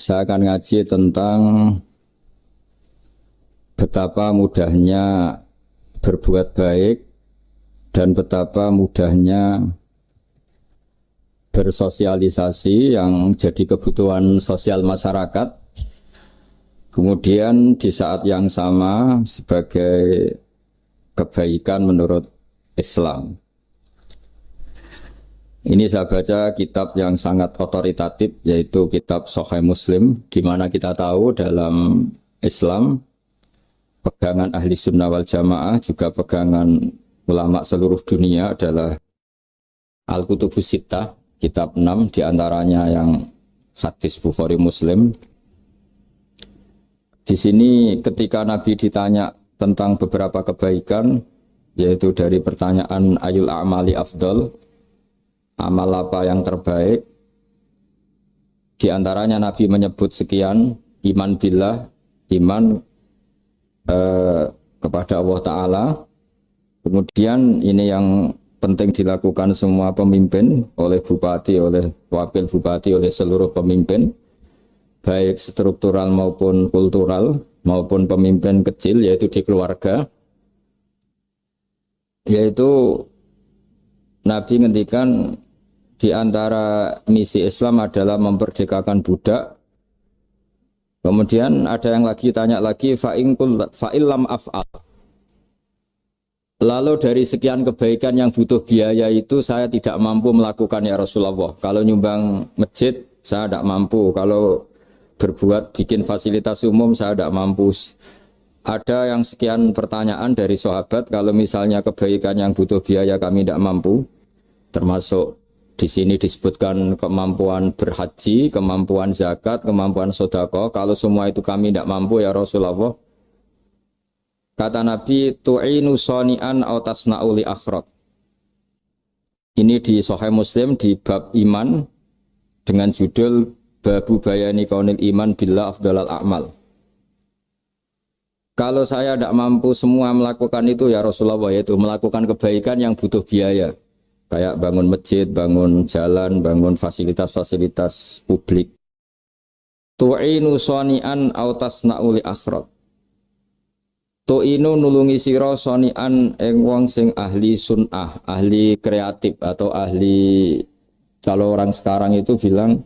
Saya akan ngaji tentang betapa mudahnya berbuat baik dan betapa mudahnya bersosialisasi yang jadi kebutuhan sosial masyarakat. Kemudian di saat yang sama sebagai kebaikan menurut Islam. Ini saya baca kitab yang sangat otoritatif, yaitu kitab Sahih Muslim, di mana kita tahu dalam Islam pegangan ahli sunnah wal jamaah, juga pegangan ulama seluruh dunia adalah Al-Kutubus Sittah, kitab 6, diantaranya yang hadis Bukhari Muslim. Di sini ketika Nabi ditanya tentang beberapa kebaikan, yaitu dari pertanyaan ayul a'mali afdal, amal apa yang terbaik, di antaranya Nabi menyebut sekian: iman billah, iman kepada Allah Ta'ala. Kemudian ini yang penting dilakukan semua pemimpin, oleh bupati, oleh wakil bupati, oleh seluruh pemimpin, baik struktural maupun kultural, maupun pemimpin kecil, yaitu di keluarga. Yaitu Nabi ngendikan di antara misi Islam adalah memerdekakan budak. Kemudian ada yang lagi tanya lagi, fa'illam af'al. Lalu dari sekian kebaikan yang butuh biaya itu saya tidak mampu melakukan ya Rasulullah. Kalau nyumbang masjid saya tidak mampu. Kalau berbuat bikin fasilitas umum saya tidak mampu. Ada yang sekian pertanyaan dari sahabat, kalau misalnya kebaikan yang butuh biaya kami tidak mampu, termasuk di sini disebutkan kemampuan berhaji, kemampuan zakat, kemampuan sedekah. Kalau semua itu kami tidak mampu ya Rasulullah. Kata Nabi, tu'inu soni'an aw tasna'u li akhirat. Ini di Sahih Muslim di bab iman dengan judul Babu bayani kaunil iman billah afdalal a'mal. Kalau saya tidak mampu semua melakukan itu ya Rasulullah, yaitu melakukan kebaikan yang butuh biaya, kayak bangun masjid, bangun jalan, bangun fasilitas-fasilitas publik. Tu'inu soni'an aw tasna'u li akhirat. Tu'inu nulungi sira soni'an ing wong sing ahli sun'ah, ahli kreatif, atau ahli, kalau orang sekarang itu bilang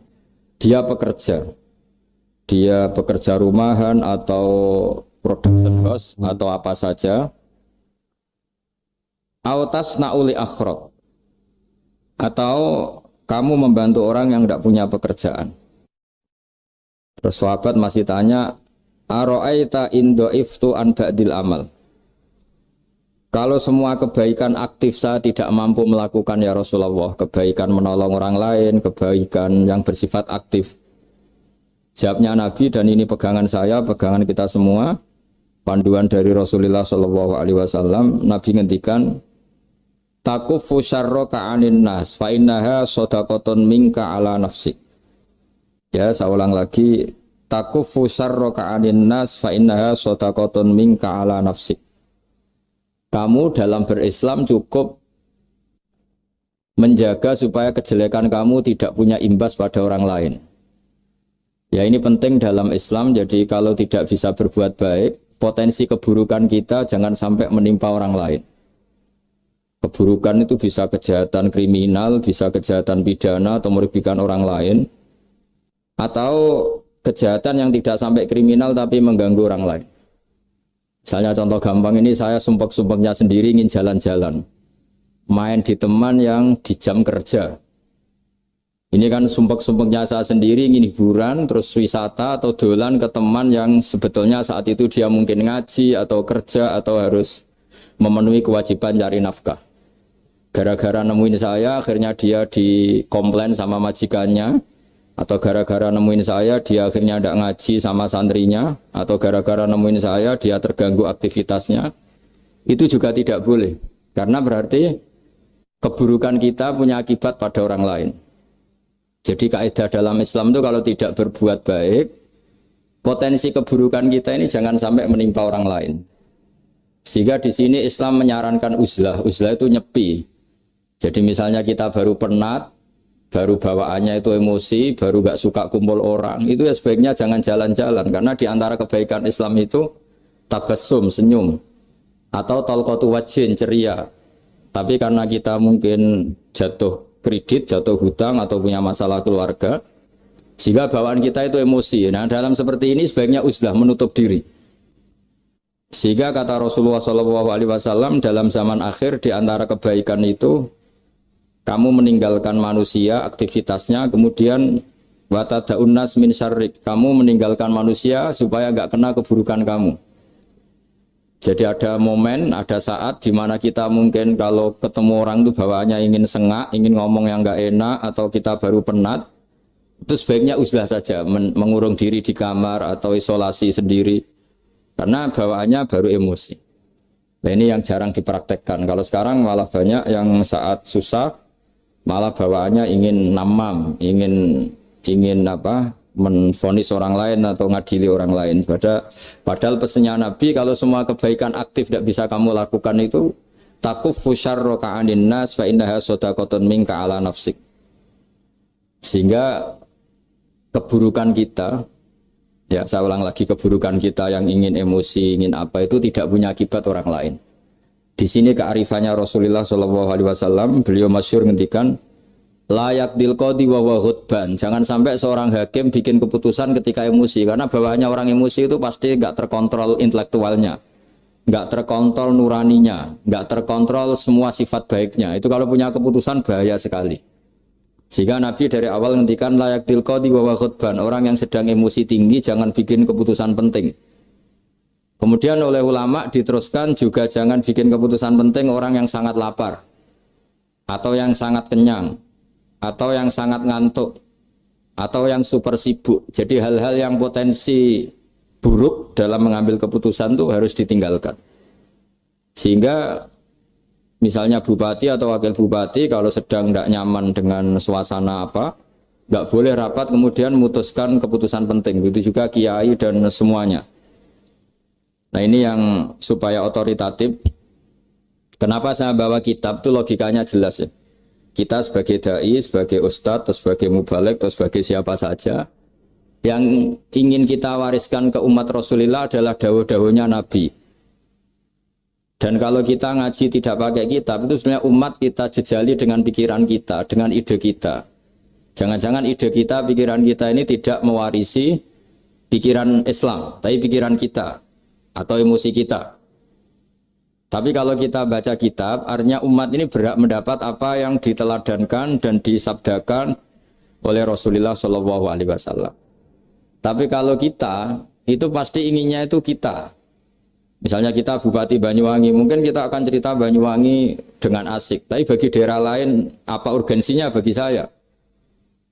dia pekerja. Dia pekerja rumahan atau production house atau apa saja. Aw tasna'u li akhirat. Atau kamu membantu orang yang tidak punya pekerjaan. Terus sahabat masih tanya, aro'aita indo iftu an ba'dil amal. Kalau semua kebaikan aktif saya tidak mampu melakukan ya Rasulullah, kebaikan menolong orang lain, kebaikan yang bersifat aktif. Jawabnya Nabi, dan ini pegangan saya, pegangan kita semua, panduan dari Rasulullah SAW, Nabi ngendikan, takufu syarroka anin nas fa innaha sodakotun minka ala nafsik. Ya, saya ulang lagi, takufu syarroka anin nas fa innaha sodakotun minka ala nafsik. Kamu dalam berislam cukup menjaga supaya kejelekan kamu tidak punya imbas pada orang lain. Ya, ini penting dalam Islam. Jadi kalau tidak bisa berbuat baik, potensi keburukan kita jangan sampai menimpa orang lain. Keburukan itu bisa kejahatan kriminal, bisa kejahatan pidana atau merugikan orang lain, atau kejahatan yang tidak sampai kriminal tapi mengganggu orang lain. Misalnya contoh gampang ini, saya sumpek-sumpeknya sendiri ingin jalan-jalan, main di teman yang di jam kerja. Ini kan sumpek-sumpeknya saya sendiri ingin hiburan, terus wisata atau dolan ke teman yang sebetulnya saat itu dia mungkin ngaji atau kerja atau harus memenuhi kewajiban cari nafkah. Gara-gara nemuin saya, akhirnya dia dikomplain sama majikannya, atau gara-gara nemuin saya, dia akhirnya tidak ngaji sama santrinya, atau gara-gara nemuin saya, dia terganggu aktivitasnya. Itu juga tidak boleh, karena berarti keburukan kita punya akibat pada orang lain. Jadi kaidah dalam Islam itu kalau tidak berbuat baik, potensi keburukan kita ini jangan sampai menimpa orang lain. Sehingga di sini Islam menyarankan uzlah. Uzlah itu nyepi. Jadi misalnya kita baru penat, baru bawaannya itu emosi, baru gak suka kumpul orang, itu ya sebaiknya jangan jalan-jalan, karena di antara kebaikan Islam itu tabassum, senyum, atau talqatu wajhin, ceria. Tapi karena kita mungkin jatuh kredit, jatuh hutang, atau punya masalah keluarga, sehingga bawaan kita itu emosi. Nah, dalam seperti ini sebaiknya uzlah, menutup diri. Sehingga kata Rasulullah SAW dalam zaman akhir, di antara kebaikan itu kamu meninggalkan manusia aktivitasnya, kemudian watada'un nas min syarrik, kamu meninggalkan manusia supaya enggak kena keburukan kamu. Jadi ada momen, ada saat di mana kita mungkin kalau ketemu orang itu bawaannya ingin sengak, ingin ngomong yang enggak enak, atau kita baru penat, itu sebaiknya uzlah saja, mengurung diri di kamar atau isolasi sendiri, karena bawaannya baru emosi. Nah, ini yang jarang dipraktekkan. Kalau sekarang malah banyak yang saat susah malah bawaannya ingin namam, ingin menvonis orang lain atau ngadili orang lain. Padahal pesannya Nabi, kalau semua kebaikan aktif tidak bisa kamu lakukan itu, takuffu syarra ka'anin nas fa innaha shadaqatun minka ala nafsik. Sehingga keburukan kita, ya saya ulang lagi, keburukan kita yang ingin emosi, ingin apa, itu tidak punya akibat orang lain. Di sini kearifannya Rasulullah SAW, beliau masyhur ngendikan, layak dilqadi wa ghudban. Jangan sampai seorang hakim bikin keputusan ketika emosi, karena bawaannya orang emosi itu pasti nggak terkontrol intelektualnya, nggak terkontrol nuraninya, nggak terkontrol semua sifat baiknya. Itu kalau punya keputusan bahaya sekali. Sehingga Nabi dari awal ngendikan layak dilqadi wa ghudban. Orang yang sedang emosi tinggi jangan bikin keputusan penting. Kemudian oleh ulama diteruskan juga jangan bikin keputusan penting orang yang sangat lapar, atau yang sangat kenyang, atau yang sangat ngantuk, atau yang super sibuk. Jadi hal-hal yang potensi buruk dalam mengambil keputusan itu harus ditinggalkan. Sehingga misalnya bupati atau wakil bupati kalau sedang tidak nyaman dengan suasana apa, nggak boleh rapat kemudian memutuskan keputusan penting. Begitu juga kiai dan semuanya. Nah, ini yang supaya otoritatif. Kenapa saya bawa kitab itu logikanya jelas ya. Kita sebagai dai, sebagai ustadz, atau sebagai mubalek, atau sebagai siapa saja, yang ingin kita wariskan ke umat Rasulullah adalah dawuh-dawuhnya Nabi. Dan kalau kita ngaji tidak pakai kitab, itu sebenarnya umat kita jejali dengan pikiran kita, dengan ide kita. Jangan-jangan ide kita, pikiran kita ini tidak mewarisi pikiran Islam, tapi pikiran kita atau emosi kita. Tapi kalau kita baca kitab, artinya umat ini berhak mendapat apa yang diteladankan dan disabdakan oleh Rasulullah SAW. Tapi kalau kita, itu pasti inginnya itu kita. Misalnya kita Bupati Banyuwangi, mungkin kita akan cerita Banyuwangi dengan asik. Tapi bagi daerah lain, apa urgensinya bagi saya?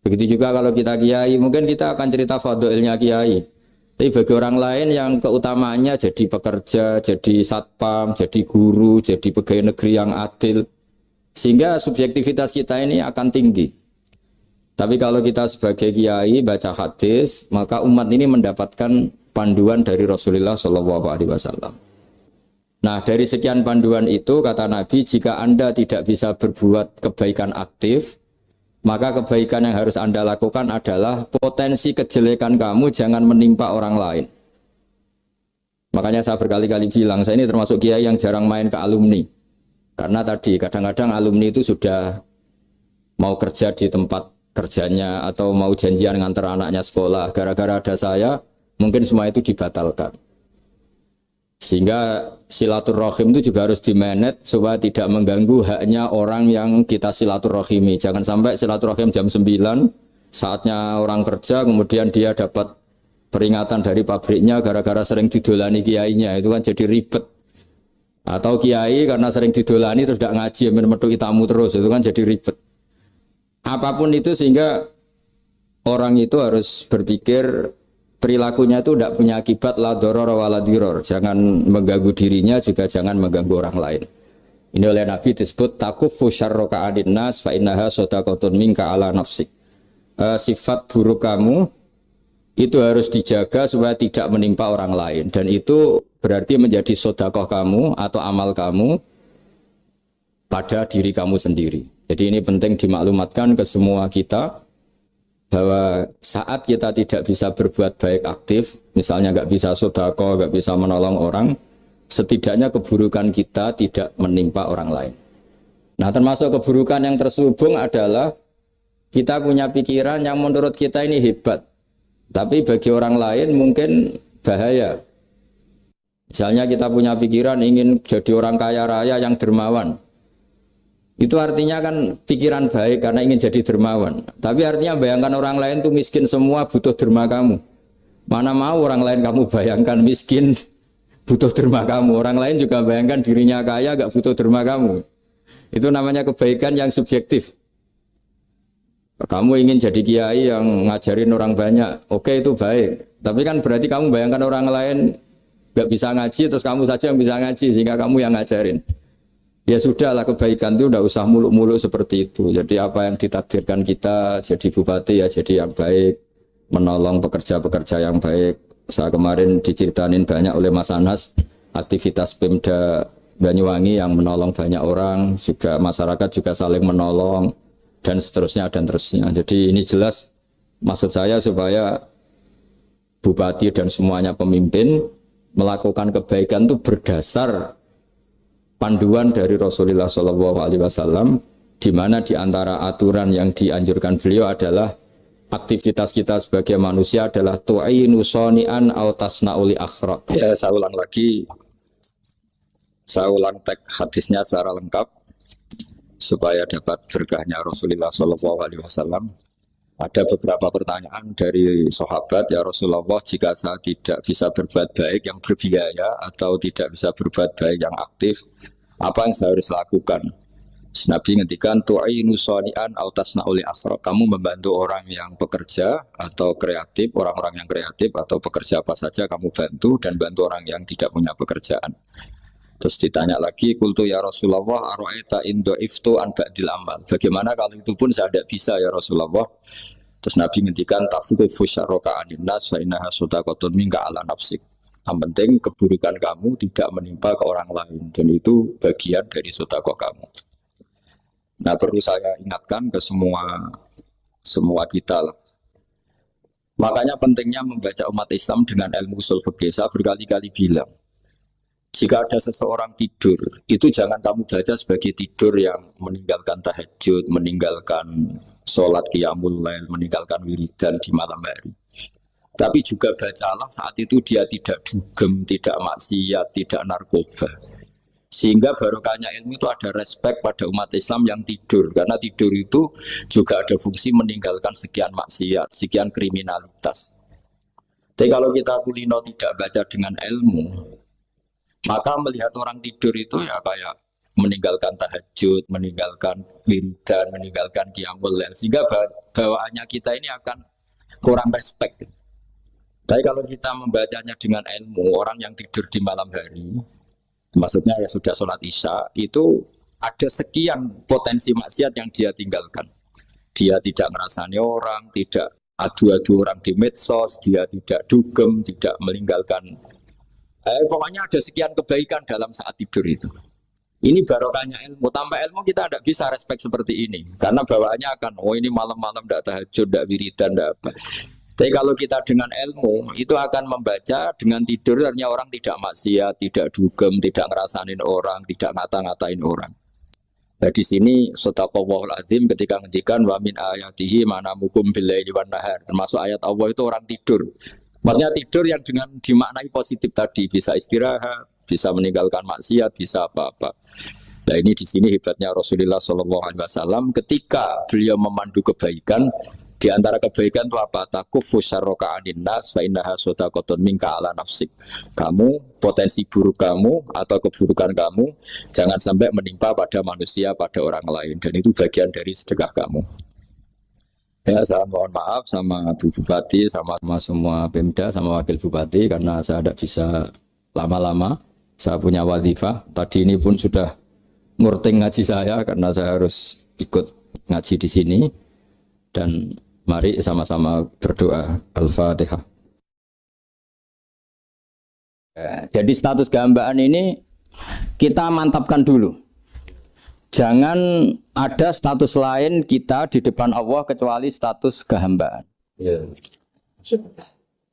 Begitu juga kalau kita kiai, mungkin kita akan cerita fadilnya kiai. Tapi bagi orang lain yang keutamaannya jadi pekerja, jadi satpam, jadi guru, jadi pegawai negeri yang adil. Sehingga subjektivitas kita ini akan tinggi. Tapi kalau kita sebagai kiai baca hadis, maka umat ini mendapatkan panduan dari Rasulullah SAW. Nah, dari sekian panduan itu, kata Nabi, jika Anda tidak bisa berbuat kebaikan aktif, maka kebaikan yang harus Anda lakukan adalah potensi kejelekan kamu jangan menimpa orang lain. Makanya saya berkali-kali bilang, saya ini termasuk kiai yang jarang main ke alumni. Karena tadi kadang-kadang alumni itu sudah mau kerja di tempat kerjanya atau mau janjian ngantar anaknya sekolah. Gara-gara ada saya, mungkin semua itu dibatalkan. Sehingga silaturahim itu juga harus dimanage supaya tidak mengganggu haknya orang yang kita silaturahimi. Jangan sampai silaturahim jam 9, saatnya orang kerja, kemudian dia dapat peringatan dari pabriknya gara-gara sering didolani kiainya. Itu kan jadi ribet. Atau kiai karena sering didolani terus tidak ngaji, metu tamu terus. Itu kan jadi ribet. Apapun itu, sehingga orang itu harus berpikir perilakunya itu tidak punya akibat la doror wala diror. Jangan mengganggu dirinya, juga jangan mengganggu orang lain. Ini oleh Nabi disebut takuffu syarra ka'adin nas fa innaha shadaqatun minka ala nafsik. Sifat buruk kamu itu harus dijaga supaya tidak menimpa orang lain, dan itu berarti menjadi sedekah kamu atau amal kamu pada diri kamu sendiri. Jadi ini penting dimaklumatkan ke semua kita bahwa saat kita tidak bisa berbuat baik aktif, misalnya nggak bisa sedekah, nggak bisa menolong orang, setidaknya keburukan kita tidak menimpa orang lain. Nah, termasuk keburukan yang terselubung adalah kita punya pikiran yang menurut kita ini hebat, tapi bagi orang lain mungkin bahaya. Misalnya kita punya pikiran ingin jadi orang kaya raya yang dermawan. Itu artinya kan pikiran baik karena ingin jadi dermawan. Tapi artinya bayangkan orang lain tuh miskin semua butuh derma kamu. Mana mau orang lain kamu bayangkan miskin butuh derma kamu. Orang lain juga bayangkan dirinya kaya gak butuh derma kamu. Itu namanya kebaikan yang subjektif. Kamu ingin jadi kiai yang ngajarin orang banyak. Oke, itu baik. Tapi kan berarti kamu bayangkan orang lain gak bisa ngaji, terus kamu saja yang bisa ngaji, sehingga kamu yang ngajarin. Ya sudahlah, kebaikan itu udah usah muluk-muluk seperti itu. Jadi apa yang ditakdirkan kita jadi bupati ya jadi yang baik, menolong pekerja-pekerja yang baik. Saya kemarin diceritain banyak oleh Mas Anas, aktivitas Pemda Banyuwangi yang menolong banyak orang, juga masyarakat juga saling menolong, dan seterusnya dan terusnya. Jadi ini jelas maksud saya supaya bupati dan semuanya pemimpin melakukan kebaikan itu berdasar panduan dari Rasulullah SAW, di mana di antara aturan yang dianjurkan beliau adalah aktivitas kita sebagai manusia adalah tu'inu soni'an au tasna'uli akhraq. Ya, saya ulang lagi, saya ulang teks hadisnya secara lengkap supaya dapat berkahnya Rasulullah SAW. Ada beberapa pertanyaan dari sahabat, ya Rasulullah, jika saya tidak bisa berbuat baik yang berbiaya atau tidak bisa berbuat baik yang aktif, apa yang saya harus lakukan? Nabi ngendikan tu'inu shani'an aw tasna'u li asra. Kamu membantu orang yang bekerja atau kreatif, orang-orang yang kreatif atau pekerja apa saja kamu bantu, dan bantu orang yang tidak punya pekerjaan. Terus ditanya lagi, qultu ya Rasulullah ara'aita in dha'iftu an ba'dil amal. Bagaimana kalau itu pun saya tidak bisa ya Rasulullah? Terus Nabi ngendikan tafuqifu syarraka anin nas fa innaha shadaqatun minka ala nafsik. Yang penting keburukan kamu tidak menimpa ke orang lain, dan itu bagian dari sedekah kamu. Nah, perlu saya ingatkan ke semua kita lah. Makanya pentingnya membaca umat Islam dengan ilmu ushul fikih. Saya berkali-kali bilang, jika ada seseorang tidur, itu jangan kamu baca sebagai tidur yang meninggalkan tahajud, meninggalkan sholat qiyamul lail, meninggalkan wiridan di malam hari. Tapi juga bacalah saat itu dia tidak dugem, tidak maksiat, tidak narkoba. Sehingga barokahnya ilmu itu ada respek pada umat Islam yang tidur. Karena tidur itu juga ada fungsi meninggalkan sekian maksiat, sekian kriminalitas. Tapi kalau kita kulino tidak baca dengan ilmu, maka melihat orang tidur itu ya kayak meninggalkan tahajud, meninggalkan wiridan, meninggalkan qiyamul lail, sehingga bawaannya kita ini akan kurang respect. Tapi kalau kita membacanya dengan ilmu, orang yang tidur di malam hari, maksudnya ya sudah sholat isya, itu ada sekian potensi maksiat yang dia tinggalkan. Dia tidak ngerasani orang, tidak adu-adu orang di medsos, dia tidak dugem, tidak meninggalkan. Pokoknya ada sekian kebaikan dalam saat tidur itu. Ini barokahnya ilmu. Tanpa ilmu kita tidak bisa respect seperti ini. Karena bawaannya akan, oh ini malam-malam tidak tahajud, tidak wiridan, tidak apa. Tapi kalau kita dengan ilmu, itu akan membaca dengan tidur, artinya orang tidak maksiat, tidak dugem, tidak ngerasanin orang, tidak ngata-ngatain orang. Nah di sini sadaqallahul azim ketika ngendikan wa min ayatihi manamukum billaili wan nahar. Termasuk ayat Allah itu orang tidur. Maksudnya tidur yang dengan dimaknai positif tadi, bisa istirahat, bisa meninggalkan maksiat, bisa apa-apa. Nah ini di sini hebatnya Rasulullah SAW ketika beliau memandu kebaikan. Di antara kebaikan itu apa? Takufu syarroka anin nas fa innaha shadaqatun minka ala nafsik. Kamu, potensi buruk kamu atau keburukan kamu jangan sampai menimpa pada manusia, pada orang lain, dan itu bagian dari sedekah kamu. Ya, saya mohon maaf sama Bu Bupati, sama semua Pemda, sama Wakil Bupati karena saya tidak bisa lama-lama. Saya punya wadifah. Tadi ini pun sudah ngurting ngaji saya karena saya harus ikut ngaji di sini. Dan mari sama-sama berdoa. Al-Fatihah. Jadi status gambaan ini kita mantapkan dulu. Jangan ada status lain kita di depan Allah kecuali status kehambaan. Yeah.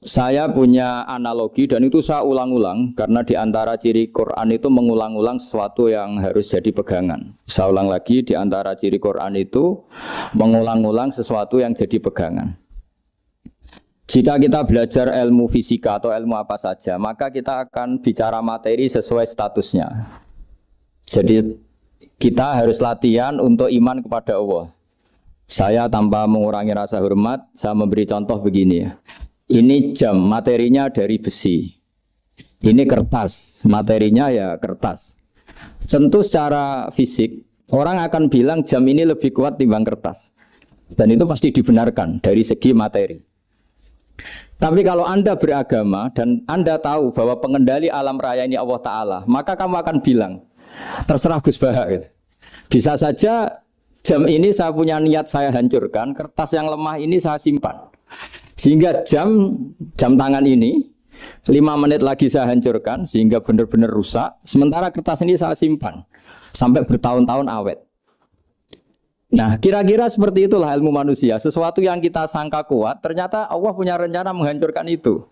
Saya punya analogi dan itu saya ulang-ulang karena di antara ciri Quran itu mengulang-ulang sesuatu yang harus jadi pegangan. Saya ulang lagi, di antara ciri Quran itu mengulang-ulang sesuatu yang jadi pegangan. Jika kita belajar ilmu fisika atau ilmu apa saja, maka kita akan bicara materi sesuai statusnya. Jadi kita harus latihan untuk iman kepada Allah. Saya tanpa mengurangi rasa hormat, saya memberi contoh begini ya. Ini jam, materinya dari besi. Ini kertas, materinya ya kertas. Tentu secara fisik, orang akan bilang jam ini lebih kuat timbang kertas. Dan itu pasti dibenarkan dari segi materi. Tapi kalau Anda beragama dan Anda tahu bahwa pengendali alam raya ini Allah Ta'ala, maka kamu akan bilang, terserah Gus Baha. Gitu. Bisa saja jam ini saya punya niat saya hancurkan, kertas yang lemah ini saya simpan. Sehingga jam tangan ini 5 menit lagi saya hancurkan sehingga benar-benar rusak. Sementara kertas ini saya simpan sampai bertahun-tahun awet. Nah, kira-kira seperti itulah ilmu manusia. Sesuatu yang kita sangka kuat, ternyata Allah punya rencana menghancurkan itu.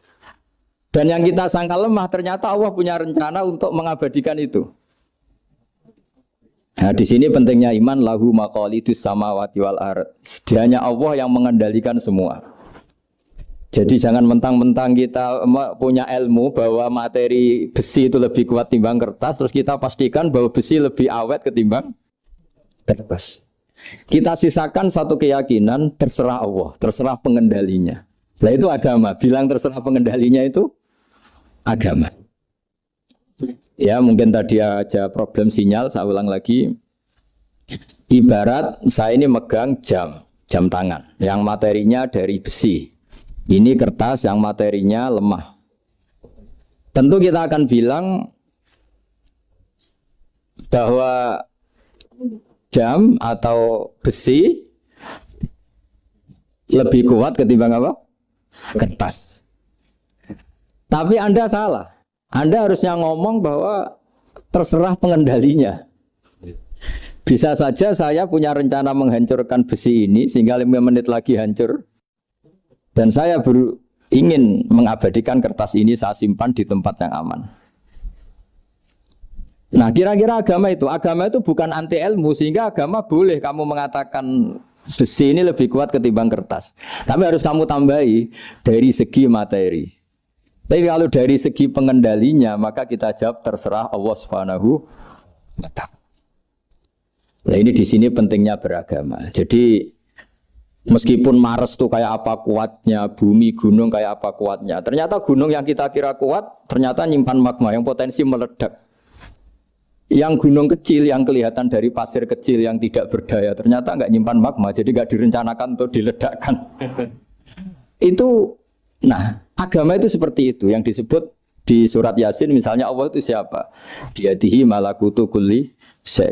Dan yang kita sangka lemah, ternyata Allah punya rencana untuk mengabadikan itu. Nah, di sini pentingnya iman, lahu maqalidus samawati wal ardh. Hanya Allah yang mengendalikan semua. Jadi jangan mentang-mentang kita punya ilmu bahwa materi besi itu lebih kuat timbang kertas, terus kita pastikan bahwa besi lebih awet ketimbang kertas. Kita sisakan satu keyakinan, terserah Allah, terserah pengendalinya. Nah itu agama, bilang terserah pengendalinya itu agama. Ya mungkin tadi aja problem sinyal, saya ulang lagi. Ibarat saya ini megang jam tangan, yang materinya dari besi. Ini kertas yang materinya lemah. Tentu kita akan bilang bahwa jam atau besi lebih kuat ketimbang apa? Kertas. Tapi Anda salah. Anda harusnya ngomong bahwa terserah pengendalinya. Bisa saja saya punya rencana menghancurkan besi ini sehingga 5 menit lagi hancur. Dan saya ingin mengabadikan kertas ini saya simpan di tempat yang aman. Nah kira-kira agama itu bukan anti ilmu, sehingga agama boleh kamu mengatakan besi ini lebih kuat ketimbang kertas. Tapi harus kamu tambahi dari segi materi. Tapi kalau dari segi pengendalinya, maka kita jawab terserah Allah Subhanahu wa ta'ala. Nah ini di sini pentingnya beragama. Jadi meskipun Mars itu kayak apa kuatnya, bumi, gunung kayak apa kuatnya. Ternyata gunung yang kita kira kuat, ternyata nyimpan magma yang potensi meledak. Yang gunung kecil yang kelihatan dari pasir kecil yang tidak berdaya, ternyata nggak nyimpan magma, jadi nggak direncanakan untuk diledakkan. Itu, nah agama itu seperti itu, yang disebut di surat Yasin misalnya Allah itu siapa? Biyadihi malakutu kulli,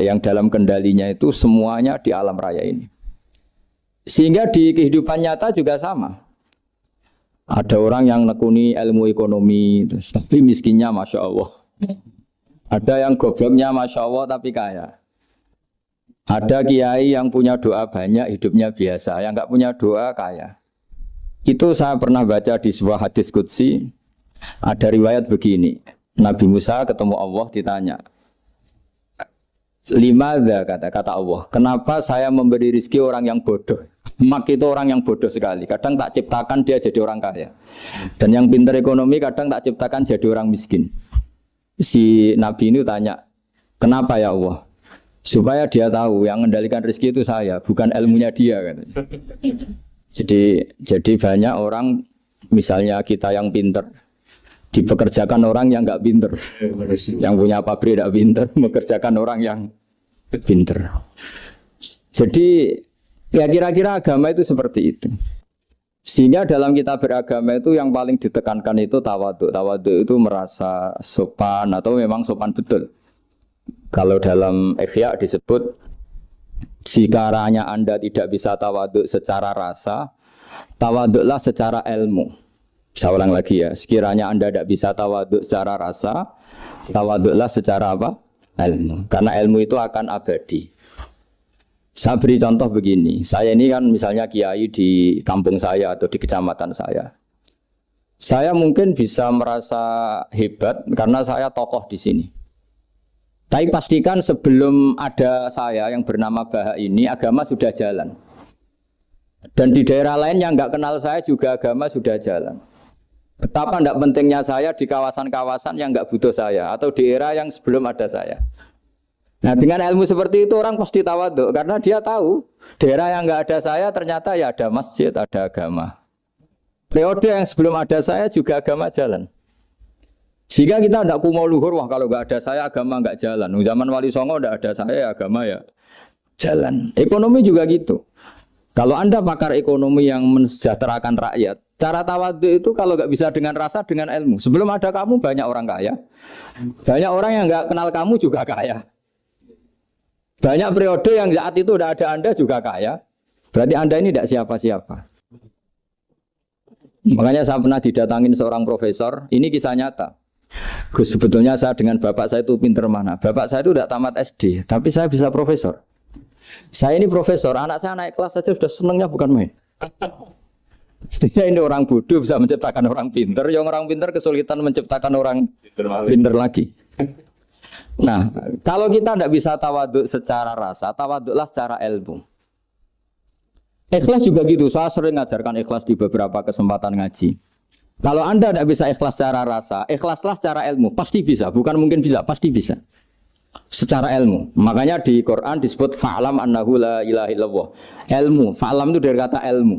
yang dalam kendalinya itu semuanya di alam raya ini. Sehingga di kehidupan nyata juga sama. Ada orang yang nekuni ilmu ekonomi, tapi miskinnya Masya Allah. Ada yang gobloknya Masya Allah tapi kaya. Ada kiai yang punya doa banyak, hidupnya biasa. Yang nggak punya doa kaya. Itu saya pernah baca di sebuah hadis qudsi. Ada riwayat begini. Nabi Musa ketemu Allah ditanya. Limadza kata Allah, kenapa saya memberi rezeki orang yang bodoh? Mak itu orang yang bodoh sekali. Kadang tak ciptakan dia jadi orang kaya. Dan yang pintar ekonomi kadang tak ciptakan jadi orang miskin. Si Nabi ini tanya, kenapa ya Allah? Supaya dia tahu yang mengendalikan rezeki itu saya, bukan ilmunya dia. Katanya. Jadi banyak orang, misalnya kita yang pintar, dipekerjakan orang yang nggak pintar. Yang punya pabrik tidak pintar, mengerjakan orang yang pintar. Jadi ya kira-kira agama itu seperti itu. Sehingga dalam kita beragama itu yang paling ditekankan itu tawadhu. Tawadhu itu merasa sopan atau memang sopan betul. Kalau dalam Ihya disebut sekiranya Anda tidak bisa tawadhu secara rasa, tawadhulah secara ilmu. Saya ulang lagi ya, sekiranya Anda tidak bisa tawadhu secara rasa, tawadhulah secara apa? Ilmu. Karena ilmu itu akan abadi. Saya beri contoh begini, saya ini kan misalnya kiai di kampung saya atau di kecamatan saya. Saya mungkin bisa merasa hebat karena saya tokoh di sini. Tapi pastikan sebelum ada saya yang bernama Baha ini, agama sudah jalan. Dan di daerah lain yang nggak kenal saya juga agama sudah jalan. Betapa tidak pentingnya saya di kawasan-kawasan yang nggak butuh saya atau di era yang sebelum ada saya. Nah dengan ilmu seperti itu orang pasti tawaduk karena dia tahu daerah yang nggak ada saya ternyata ya ada masjid, ada agama. Periode yang sebelum ada saya juga agama jalan. Sehingga kita tidak kumo luhur, wah kalau nggak ada saya agama nggak jalan. Zaman Wali Songo tidak ada saya agama ya jalan. Ekonomi juga gitu. Kalau Anda pakar ekonomi yang mensejahterakan rakyat, cara tawadhu itu kalau nggak bisa dengan rasa, dengan ilmu. Sebelum ada kamu banyak orang kaya, banyak orang yang nggak kenal kamu juga kaya. Banyak periode yang saat itu udah ada Anda juga kaya. Berarti Anda ini tidak siapa-siapa. Makanya saya pernah didatangin seorang profesor, ini kisah nyata. Gus, sebetulnya saya dengan bapak saya itu pinter mana? Bapak saya itu tidak tamat SD, tapi saya bisa profesor. Saya ini profesor, anak saya naik kelas saja sudah senangnya bukan main. Setidaknya ini orang bodoh bisa menciptakan orang pinter, yang orang pinter kesulitan menciptakan orang pinter lagi. Nah, kalau kita tidak bisa tawaduk secara rasa, tawaduklah secara ilmu. Ikhlas juga gitu, saya sering ngajarkan ikhlas di beberapa kesempatan ngaji. Kalau Anda tidak bisa ikhlas secara rasa, ikhlaslah secara ilmu, pasti bisa, bukan mungkin bisa, pasti bisa. Secara ilmu. Makanya di Quran disebut fa'lam annahu la ilaha illallah. Ilmu, fa'lam itu dari kata ilmu.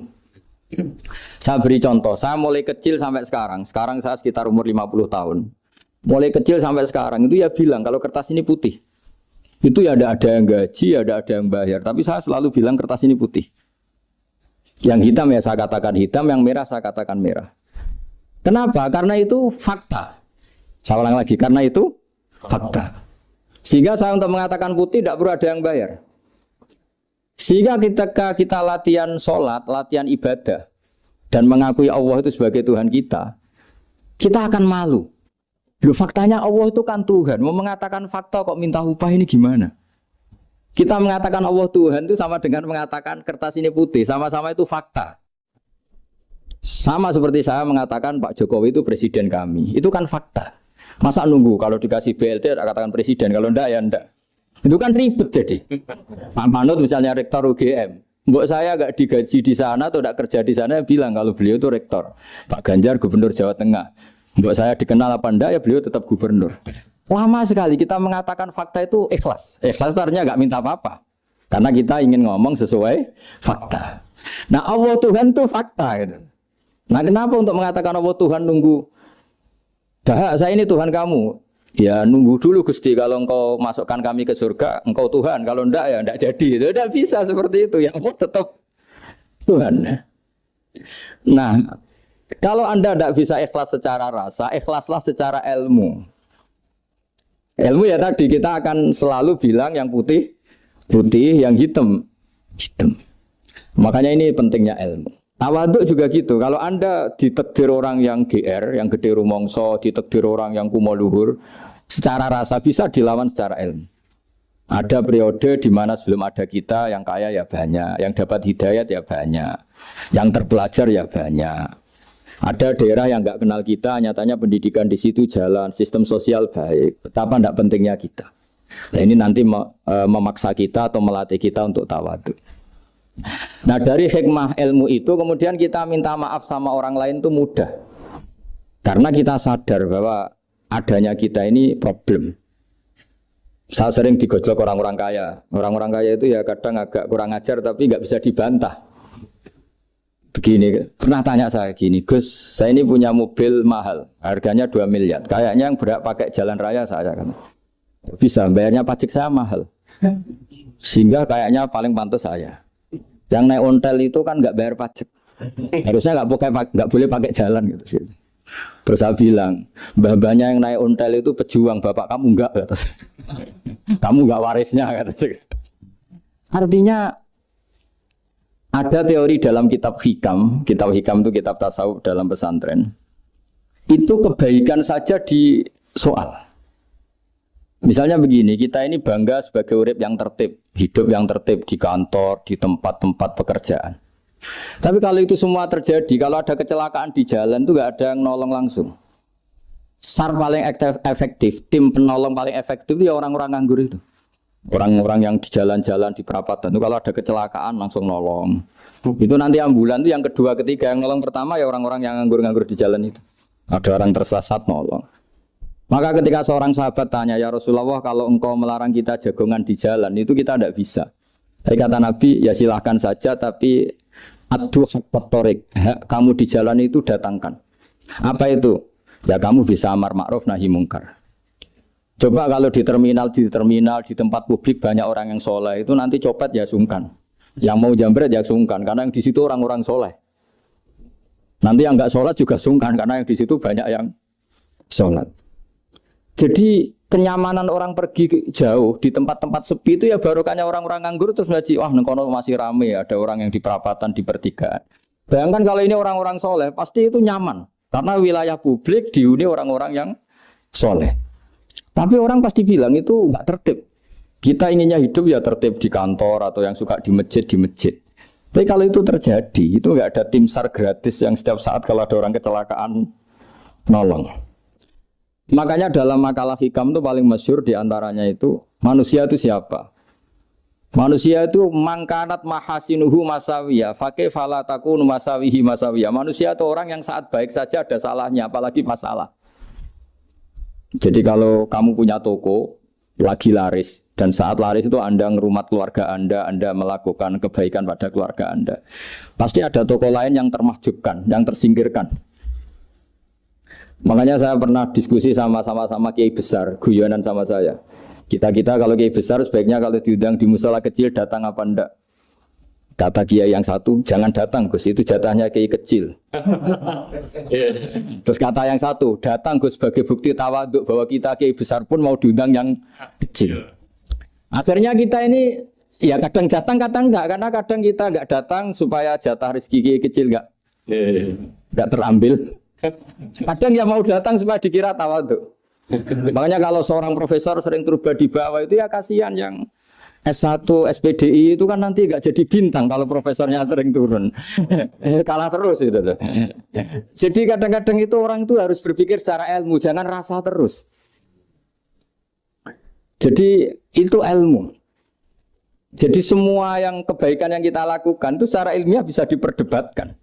Saya beri contoh, saya mulai kecil sampai sekarang. Sekarang saya sekitar umur 50 tahun. Mulai kecil sampai sekarang itu ya bilang kalau kertas ini putih. Itu ya ada yang gaji, ada yang bayar. Tapi saya selalu bilang kertas ini putih. Yang hitam ya saya katakan hitam, yang merah saya katakan merah. Kenapa? Karena itu fakta. Saya ulang lagi, karena itu fakta. Sehingga saya untuk mengatakan putih tidak perlu ada yang bayar. Sehingga ketika kita latihan sholat, latihan ibadah, dan mengakui Allah itu sebagai Tuhan kita, kita akan malu. Loh, faktanya Allah itu kan Tuhan. Mau mengatakan fakta kok minta upah ini gimana? Kita mengatakan Allah Tuhan itu sama dengan mengatakan kertas ini putih. Sama-sama itu fakta. Sama seperti saya mengatakan Pak Jokowi itu presiden kami. Itu kan fakta. Masa nunggu kalau dikasih BLT katakan presiden, kalau enggak ya enggak. Itu kan ribet jadi. Pak Manut misalnya rektor UGM. Mbok saya enggak digaji di sana atau enggak kerja di sana bilang kalau beliau itu rektor. Pak Ganjar gubernur Jawa Tengah. Mbok saya dikenal apa enggak ya beliau tetap gubernur. Lama sekali kita mengatakan fakta itu ikhlas. Ikhlas itu artinya enggak minta apa-apa. Karena kita ingin ngomong sesuai fakta. Nah Allah Tuhan itu fakta gitu. Nah kenapa untuk mengatakan Allah Tuhan nunggu? Dah, saya ini Tuhan kamu. Ya nunggu dulu Gusti, kalau engkau masukkan kami ke surga, engkau Tuhan. Kalau enggak ya enggak jadi. Itu tidak bisa seperti itu. Ya Allah tetap Tuhan. Nah, kalau Anda tidak bisa ikhlas secara rasa, ikhlaslah secara ilmu. Ilmu ya tadi kita akan selalu bilang yang putih, putih, yang hitam, hitam. Makanya ini pentingnya ilmu. Tawaduk juga gitu. Kalau Anda ditakdir orang yang GR, yang gede rumongso, ditakdir orang yang kumo luhur, secara rasa bisa dilawan secara ilmu. Ada periode di mana sebelum ada kita yang kaya ya banyak, yang dapat hidayat ya banyak, yang terpelajar ya banyak. Ada daerah yang nggak kenal kita, nyatanya pendidikan di situ jalan, sistem sosial baik. Betapa tidak pentingnya kita. Nah ini nanti memaksa kita atau melatih kita untuk tawaduk. Nah dari hikmah ilmu itu kemudian kita minta maaf sama orang lain itu mudah. Karena kita sadar bahwa adanya kita ini problem. Saya sering digojlok orang-orang kaya. Orang-orang kaya itu ya kadang agak kurang ajar tapi nggak bisa dibantah. Begini, pernah tanya saya gini, Gus, saya ini punya mobil mahal, harganya 2 miliar. Kayaknya yang berak pakai jalan raya saya kan. Bisa, bayarnya pajak saya mahal. Sehingga kayaknya paling pantas saya. Yang naik ontel itu kan nggak bayar pajak. Harusnya nggak boleh pakai jalan gitu sih. Terus saya bilang, mbah-mbahnya yang naik ontel itu pejuang, bapak kamu enggak kata saya. Kamu enggak warisnya kata saya. Artinya ada teori dalam kitab hikam itu kitab tasawuf dalam pesantren. Itu kebaikan saja di soal. Misalnya begini, kita ini bangga sebagai urip yang tertib, hidup yang tertib di kantor, di tempat-tempat pekerjaan. Tapi kalau itu semua terjadi, kalau ada kecelakaan di jalan itu nggak ada yang nolong langsung. SAR paling efektif, tim penolong paling efektif itu ya orang-orang nganggur itu. Orang-orang yang di jalan-jalan di perapatan itu kalau ada kecelakaan langsung nolong. Itu nanti ambulan itu yang kedua, ketiga, yang nolong pertama ya orang-orang yang nganggur-nganggur di jalan itu. Ada orang tersesat nolong. Maka ketika seorang sahabat tanya, ya Rasulullah, kalau engkau melarang kita jagongan di jalan, itu kita tidak bisa. Tapi kata Nabi, ya silahkan saja, tapi adu hak torik, kamu di jalan itu datangkan. Apa itu? Ya kamu bisa amar ma'ruf nahi mungkar. Coba kalau di terminal, di tempat publik banyak orang yang soleh, itu nanti copet ya sungkan. Yang mau jambret ya sungkan, karena yang di situ orang-orang soleh. Nanti yang nggak sholat juga sungkan, karena yang di situ banyak yang sholat. Jadi kenyamanan orang pergi jauh di tempat-tempat sepi itu ya barokahnya orang-orang nganggur terus ngaji, wah nengkono masih rame, ada orang yang di perapatan, di pertigaan. Bayangkan kalau ini orang-orang soleh, pasti itu nyaman. Karena wilayah publik dihuni orang-orang yang soleh. Tapi orang pasti bilang itu nggak tertib. Kita inginnya hidup ya tertib di kantor atau yang suka di masjid, di masjid. Tapi kalau itu terjadi, itu nggak ada tim SAR gratis yang setiap saat kalau ada orang kecelakaan nolong. Makanya dalam makalah hikam itu paling masyhur diantaranya itu manusia itu siapa? Manusia itu mangkanat mahasinuhu masawiyah, fakih falatakun masawihi masawiyah. Manusia itu orang yang saat baik saja ada salahnya, apalagi masalah. Jadi kalau kamu punya toko lagi laris dan saat laris itu Anda ngerumat keluarga Anda melakukan kebaikan pada keluarga Anda, pasti ada toko lain yang termahjubkan, yang tersingkirkan. Makanya saya pernah diskusi sama kiai besar, guyonan sama saya. Kita kalau kiai besar sebaiknya kalau diundang di musala kecil datang apa enggak? Kata kiai yang satu, jangan datang Gus, itu jatahnya kiai kecil. Terus kata yang satu, datang Gus sebagai bukti tawaduk bahwa kita kiai besar pun mau diundang yang kecil. Akhirnya kita ini ya kadang datang kadang enggak, karena kadang kita enggak datang supaya jatah rezeki kiai kecil enggak terambil. Kadang yang mau datang supaya dikira tawaduk. Makanya kalau seorang profesor sering terubah di bawah itu ya kasihan yang S1, SPDI itu kan nanti gak jadi bintang kalau profesornya sering turun. Kalah terus itu. Jadi kadang-kadang itu orang itu harus berpikir secara ilmu, jangan rasa terus. Jadi itu ilmu. Jadi semua yang kebaikan yang kita lakukan itu secara ilmiah bisa diperdebatkan.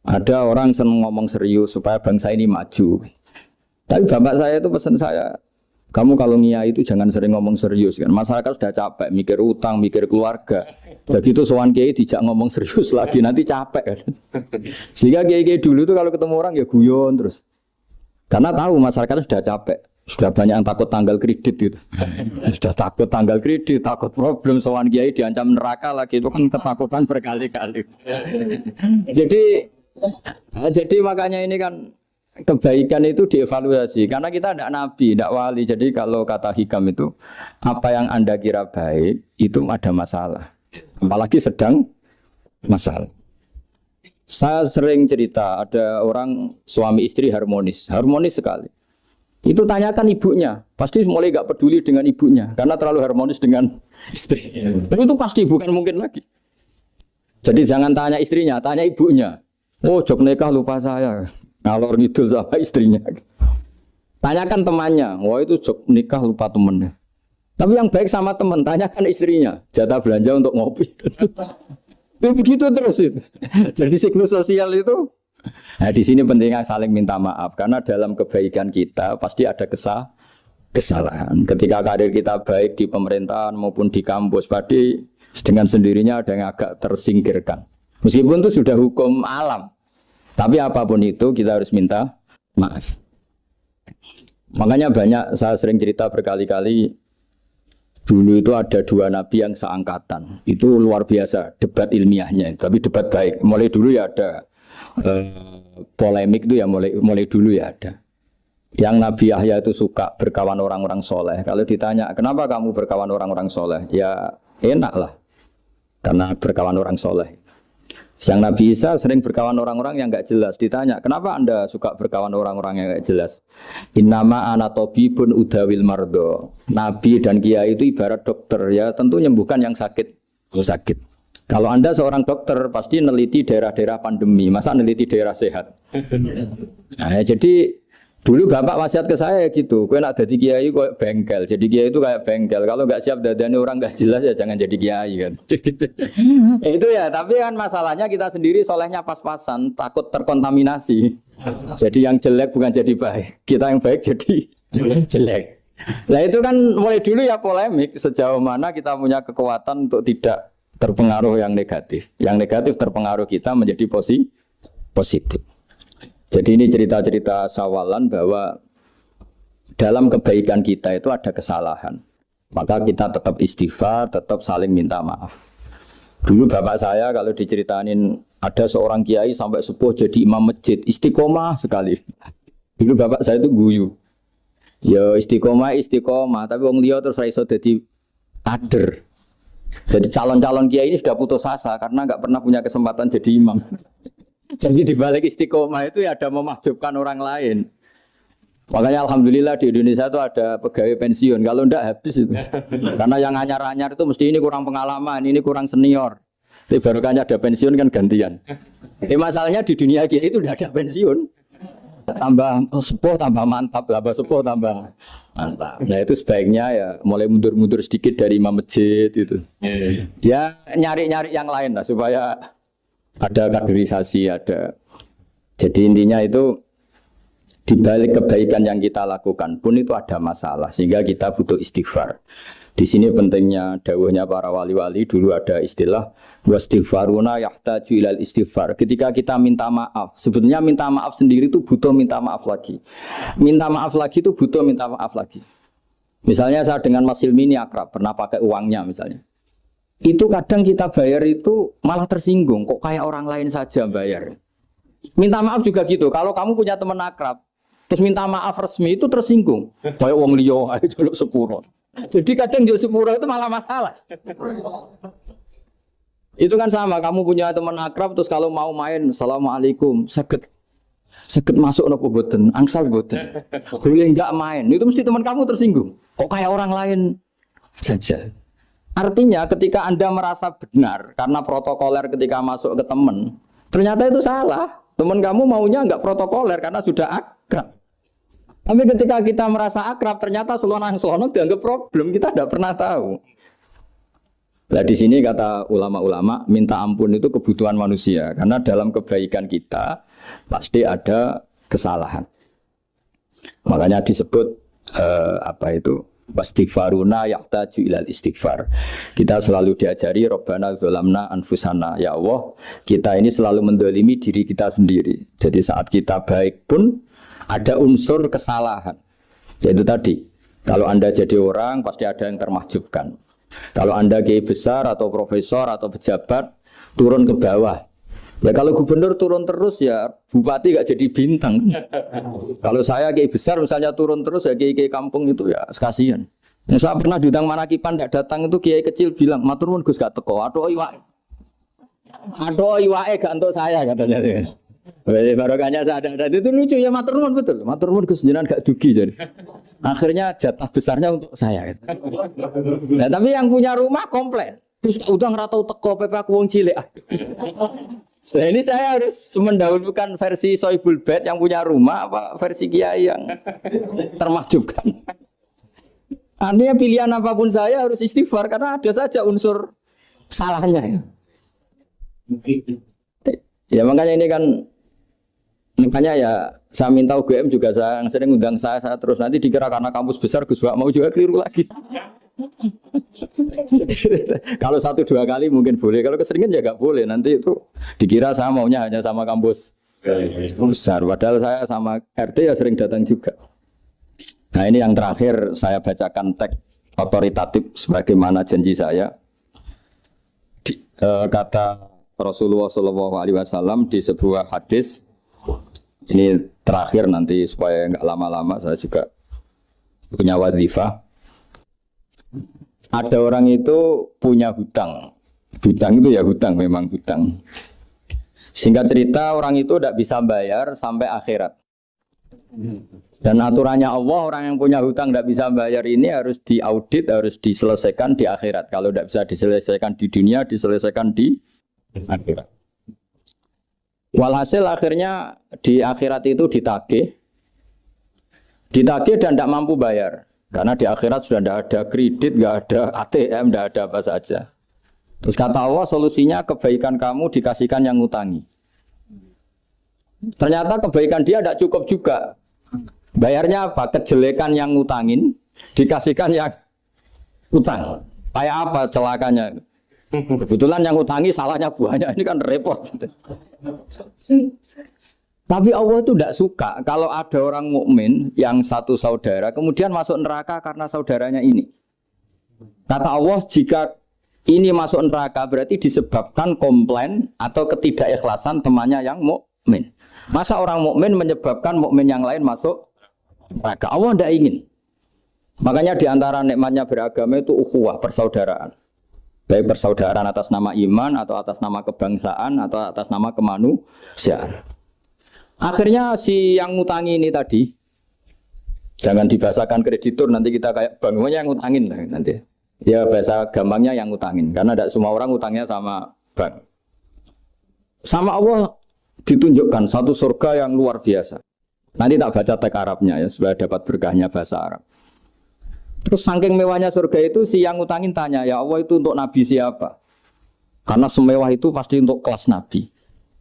Ada orang senang ngomong serius supaya bangsa ini maju. Tapi bapak saya itu pesan saya, kamu kalau ngiyai itu jangan sering ngomong serius kan. Masyarakat sudah capek mikir utang, mikir keluarga. Jadi itu sowan kiai dijak ngomong serius lagi nanti capek kan. Sehingga kiai-kiai dulu itu kalau ketemu orang ya guyon terus. Karena tahu masyarakat sudah capek. Sudah banyak yang takut tanggal kredit gitu. Sudah takut tanggal kredit, takut problem sowan kiai diancam neraka lagi, itu kan ketakutan berkali-kali. Jadi makanya ini kan kebaikan itu dievaluasi karena kita tidak nabi, tidak wali. Jadi kalau kata hikam itu apa yang Anda kira baik itu ada masalah, apalagi sedang masalah. Saya sering cerita ada orang suami istri harmonis sekali. Itu tanyakan ibunya, pasti mulai gak peduli dengan ibunya karena terlalu harmonis dengan istri. Tapi itu pasti bukan mungkin lagi. Jadi jangan tanya istrinya, tanya ibunya. Oh, jok nikah lupa saya. Ngalor ngidul sama istrinya. Tanyakan temannya. Wah, itu jok nikah lupa temennya. Tapi yang baik sama teman, tanyakan istrinya. Jatah belanja untuk ngopi. Begitu terus itu. Jadi siklus sosial itu. Nah, di sini pentingnya saling minta maaf karena dalam kebaikan kita pasti ada kesalahan. Ketika karir kita baik di pemerintahan maupun di kampus, pasti dengan sendirinya ada yang agak tersingkirkan. Meskipun itu sudah hukum alam. Tapi apapun itu kita harus minta maaf. Makanya banyak saya sering cerita berkali-kali. Dulu itu ada dua nabi yang seangkatan. Itu luar biasa debat ilmiahnya. Tapi debat baik. Mulai dulu ya ada polemik itu ya mulai dulu ya ada. Yang Nabi Yahya itu suka berkawan orang-orang soleh. Kalau ditanya kenapa kamu berkawan orang-orang soleh? Ya enak lah. Karena berkawan orang soleh. Yang Nabi Isa sering berkawan orang-orang yang nggak jelas. Ditanya, kenapa anda suka berkawan orang-orang yang nggak jelas? Innama ana tabibun udawil mardo. Nabi dan kiai itu ibarat dokter, ya tentu menyembuhkan yang sakit. Kalau anda seorang dokter pasti neliti daerah-daerah pandemi, masa neliti daerah sehat? Nah, jadi dulu bapak wasiat ke saya gitu, kau nak jadi kiai kok bengkel, jadi kiai itu kayak bengkel. Kalau nggak siap dadani orang nggak jelas ya jangan jadi kiai kan. Itu ya, tapi kan masalahnya kita sendiri solehnya pas-pasan, takut terkontaminasi. Jadi yang jelek bukan jadi baik, kita yang baik jadi jelek. Nah itu kan mulai dulu ya polemik sejauh mana kita punya kekuatan untuk tidak terpengaruh yang negatif. Yang negatif terpengaruh kita menjadi positif. Jadi ini cerita-cerita sawalan bahwa dalam kebaikan kita itu ada kesalahan. Maka kita tetap istighfar, tetap saling minta maaf. Dulu bapak saya kalau diceritain ada seorang kiai sampai sepuh jadi imam masjid, istiqomah sekali. Dulu bapak saya itu guyu. Ya istiqomah, tapi wong liya terus ra iso dadi kader. Jadi calon-calon kiai ini sudah putus asa karena nggak pernah punya kesempatan jadi imam. Jadi di balik istiqomah itu ya ada memahjubkan orang lain. Makanya alhamdulillah di Indonesia itu ada pegawai pensiun. Kalau enggak habis itu. Karena yang anyar-anyar itu mesti ini kurang pengalaman, ini kurang senior. Tapi baru kan ada pensiun kan gantian. Tapi masalahnya di dunia kiai itu udah ada pensiun. Tambah sepuh tambah mantap, tambah sepuh tambah mantap. Nah itu sebaiknya ya mulai mundur-mundur sedikit dari imam masjid itu. Ya nyari-nyari yang lain lah supaya ada kaderisasi, ada. Jadi intinya itu di balik kebaikan yang kita lakukan pun itu ada masalah sehingga kita butuh istighfar. Di sini pentingnya dawuhnya para wali-wali, dulu ada istilah wastighfaruna yahtaju ilal istighfar. Ketika kita minta maaf, sebetulnya minta maaf sendiri itu butuh minta maaf lagi. Minta maaf lagi itu butuh minta maaf lagi. Misalnya saya dengan Mas Hilmi ini akrab, pernah pakai uangnya misalnya. Itu kadang kita bayar itu malah tersinggung, kok kayak orang lain saja bayar. Minta maaf juga gitu, kalau kamu punya teman akrab, terus minta maaf resmi itu tersinggung. Kayak wong liya ae jaluk sepuro. Jadi kadang jaluk sepuro itu malah masalah. Itu kan sama, kamu punya teman akrab terus kalau mau main, assalamualaikum, sakit masuk nopo boten, angsal boten. Boleh enggak main, itu mesti teman kamu tersinggung. Kok kayak orang lain saja. Artinya ketika Anda merasa benar karena protokoler ketika masuk ke teman, ternyata itu salah. Teman kamu maunya enggak protokoler karena sudah akrab. Tapi ketika kita merasa akrab, ternyata selonang-selonang dianggap problem, kita tidak pernah tahu. Nah di sini kata ulama-ulama, minta ampun itu kebutuhan manusia. Karena dalam kebaikan kita, pasti ada kesalahan. Makanya disebut, wastighfaruna yahtaju ilal istighfar. Kita selalu diajari Rabbana dzalamna anfusana, ya Allah, kita ini selalu mendolimi diri kita sendiri. Jadi saat kita baik pun ada unsur kesalahan. Yaitu tadi, kalau Anda jadi orang pasti ada yang termahjubkan. Kalau Anda kiai besar atau profesor atau pejabat turun ke bawah. Ya kalau gubernur turun terus ya bupati gak jadi bintang. Kalau saya kiai besar misalnya turun terus ya kiai kampung itu ya kasihan. Yang saya pernah diundang Manakipan tidak datang itu kiai kecil bilang matur nuwun Gus gak teko. Aduh iwake gak untuk saya katanya. Barokahnya saya ada itu lucu ya matur nuwun betul. Matur nuwun Gus jenengan gak dugi jadi. Akhirnya jatah besarnya untuk saya. Nah, tapi yang punya rumah komplain. Gus udah ngeratau teko PP aku wong cilik. Nah ini saya harus mendahulukan versi Soibul Bait yang punya rumah apa versi Kiai yang termahjubkan. Artinya pilihan apapun saya harus istighfar karena ada saja unsur salahnya. Ya makanya ini kan makanya ya saya minta UGM juga saya sering undang saya terus nanti dikira karena kampus besar Gus Bak mau juga keliru lagi. Kalau 1-2 kali mungkin boleh, kalau keseringan ya nggak boleh. Nanti itu dikira saya maunya hanya sama kampus besar, padahal saya sama RT ya sering datang juga. Nah ini yang terakhir saya bacakan teks otoritatif sebagaimana janji saya. Kata Rasulullah SAW di sebuah hadis. Ini terakhir nanti supaya nggak lama-lama saya juga punya wadhifah. Ada orang itu punya hutang. Hutang itu ya hutang, memang hutang. Singkat cerita orang itu tidak bisa bayar sampai akhirat. Dan aturannya Allah, orang yang punya hutang tidak bisa bayar ini harus diaudit, harus diselesaikan di akhirat. Kalau tidak bisa diselesaikan di dunia, diselesaikan di akhirat. Walhasil akhirnya di akhirat itu ditagih dan tidak mampu bayar. Karena di akhirat sudah tidak ada kredit, tidak ada ATM, tidak ada apa saja. Terus kata Allah, solusinya kebaikan kamu dikasihkan yang ngutangi. Ternyata kebaikan dia tidak cukup juga. Bayarnya apa? Kejelekan yang ngutangin dikasihkan yang utang. Kayak apa celakanya? Kebetulan yang ngutangi salahnya buahnya, ini kan repot. Tapi Allah itu tidak suka kalau ada orang mukmin yang satu saudara kemudian masuk neraka karena saudaranya ini. Kata Allah, jika ini masuk neraka berarti disebabkan komplain atau ketidakikhlasan temannya yang mukmin. Masa orang mukmin menyebabkan mukmin yang lain masuk neraka? Allah tidak ingin. Makanya di antara nikmatnya beragama itu ukhuwah, persaudaraan. Baik persaudaraan atas nama iman atau atas nama kebangsaan atau atas nama kemanusiaan. Akhirnya si yang ngutangi ini tadi, jangan dibahasakan kreditur, nanti kita kayak bangunnya yang ngutangin nanti. Ya bahasa gampangnya yang ngutangin, karena tidak semua orang ngutangnya sama bank. Sama Allah ditunjukkan satu surga yang luar biasa. Nanti tak baca teks Arabnya ya, supaya dapat berkahnya bahasa Arab. Terus saking mewahnya surga itu, si yang ngutangin tanya, ya Allah itu untuk nabi siapa? Karena semewah itu pasti untuk kelas nabi.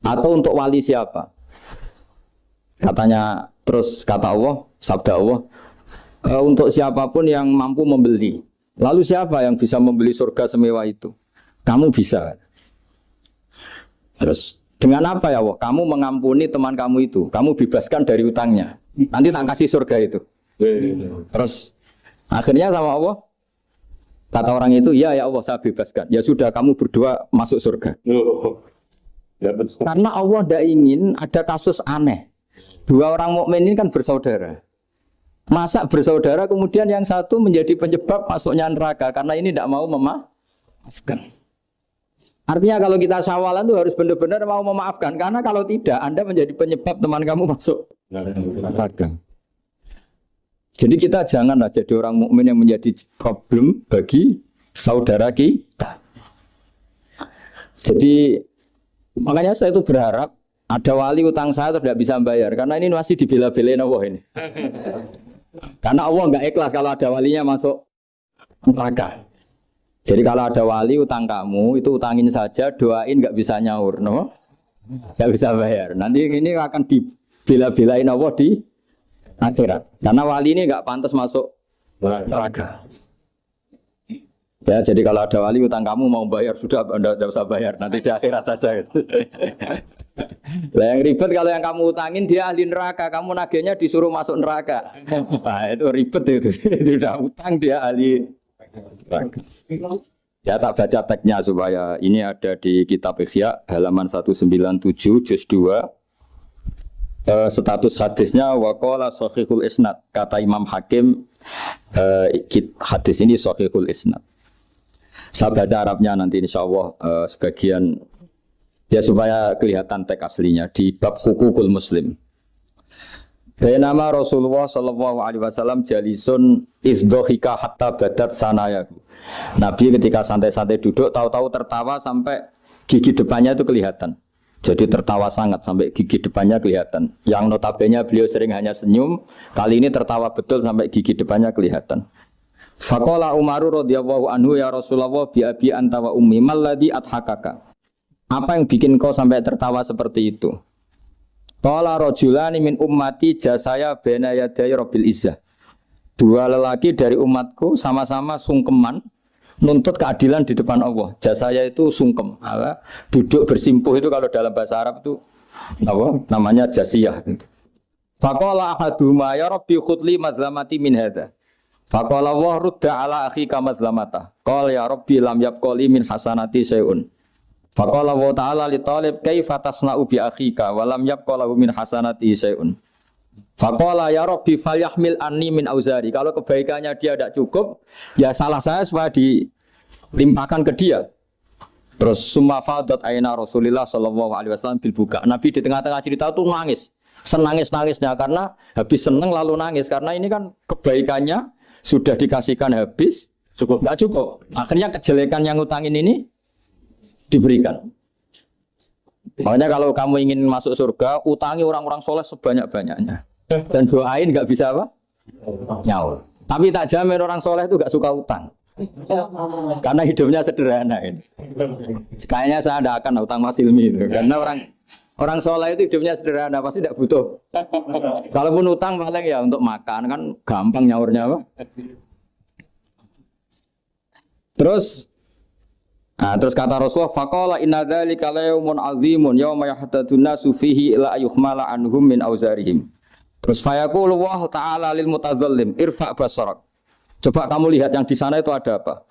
Atau untuk wali siapa? Katanya, terus kata Allah, sabda Allah, untuk siapapun yang mampu membeli. Lalu siapa yang bisa membeli surga semewah itu? Kamu bisa. Terus, dengan apa ya Allah? Kamu mengampuni teman kamu itu. Kamu bebaskan dari utangnya. Nanti tak kasih surga itu. Terus, akhirnya sama Allah, kata orang itu, ya Allah saya bebaskan. Ya sudah, kamu berdua masuk surga. Karena Allah tidak ingin ada kasus aneh. Dua orang mukmin ini kan bersaudara. Masa bersaudara kemudian yang satu menjadi penyebab masuknya neraka karena ini tidak mau memaafkan. Artinya kalau kita syawalan itu harus benar-benar mau memaafkan. Karena kalau tidak, Anda menjadi penyebab teman kamu masuk neraka. Jadi kita janganlah jadi orang mukmin yang menjadi problem bagi saudara kita. Jadi makanya saya itu berharap ada wali utang saya tidak bisa bayar karena ini masih dibela-belain Allah ini. Karena Allah nggak ikhlas kalau ada walinya masuk neraka. Jadi kalau ada wali utang kamu itu utangin saja, doain nggak bisa nyaur, no? Nggak bisa bayar. Nanti ini akan dibela-belain Allah di akhirat. Karena wali ini nggak pantas masuk neraka. Ya, jadi kalau ada wali utang kamu mau bayar sudah Anda tidak usah bayar, nanti di akhirat saja. Lah yang ribet kalau yang kamu utangin dia ahli neraka, kamu nagihnya disuruh masuk neraka. Nah, itu ribet itu. Sudah utang dia ahli neraka. Ya tak baca teksnya supaya ini ada di kitab Ihya halaman 197 juz 2. Status hadisnya waqala sahihul isnad, kata Imam Hakim, hadis ini sahihul isnad. Saya baca Arabnya nanti insya Allah sebagian ya supaya kelihatan teks aslinya di bab hukukul muslim. Bainama Rasulullah sallallahu alaihi wasallam jalisun izdhika hatta badat sanayahu. Nabi ketika santai-santai duduk tahu-tahu tertawa sampai gigi depannya itu kelihatan. Jadi tertawa sangat sampai gigi depannya kelihatan. Yang notabene beliau sering hanya senyum, kali ini tertawa betul sampai gigi depannya kelihatan. Faqala Umar radhiyallahu anhu ya Rasulullah bi abi anta wa ummi malladhi adhakaka. Apa yang bikin kau sampai tertawa seperti itu? Qala rajulani min ummati jasaya baina yaday rabbil izzah. Dua lelaki dari umatku sama-sama sungkeman nuntut keadilan di depan Allah. Jasaya itu sungkem, duduk bersimpuh itu kalau dalam bahasa Arab itu apa? Namanya jasiyah. Faqala ahaduhuma ya rabbi khudli madlamati min hadza. Faqala wa rudda ala akhika madlamata. Qala ya rabbi lam yabqali min hasanati syai'un. Faqala wa ta'ala li talib kaifa tasna'u bi akhika wa lam yabqalahu min hasanati syai'un. Faqala ya rabbi falyahmil anni min auzari. Kalau kebaikannya dia tidak cukup, ya salah saya supaya dilimpahkan ke dia. Terus summa fadat aina Rasulillah sallallahu alaihi wasallam bil buka. Nabi di tengah-tengah cerita tuh nangis. Senangis-nangisnya karena habis seneng lalu nangis karena ini kan kebaikannya sudah dikasihkan habis cukup enggak cukup. Akhirnya kejelekan yang ngutangin ini diberikan. Makanya kalau kamu ingin masuk surga, utangi orang-orang soleh sebanyak-banyaknya. Dan doain nggak bisa apa? Nyaur. Tapi tak jamin orang soleh itu nggak suka utang. Karena hidupnya sederhana ini. Kayaknya saya tidak akan utang Mas Ilmi itu. Karena orang soleh itu hidupnya sederhana, pasti tidak butuh. Kalaupun utang paling ya untuk makan kan gampang nyaurnya apa? Terus kata Rasulullah, faqala inna dzalika la yaumun azimun yauma yahtadun nasu fihi ila ayuhmala anhum min auzarihim. Terus fayaqulu wa ta'ala lil mutadzallim irfa basarak. Coba kamu lihat yang di sana itu ada apa?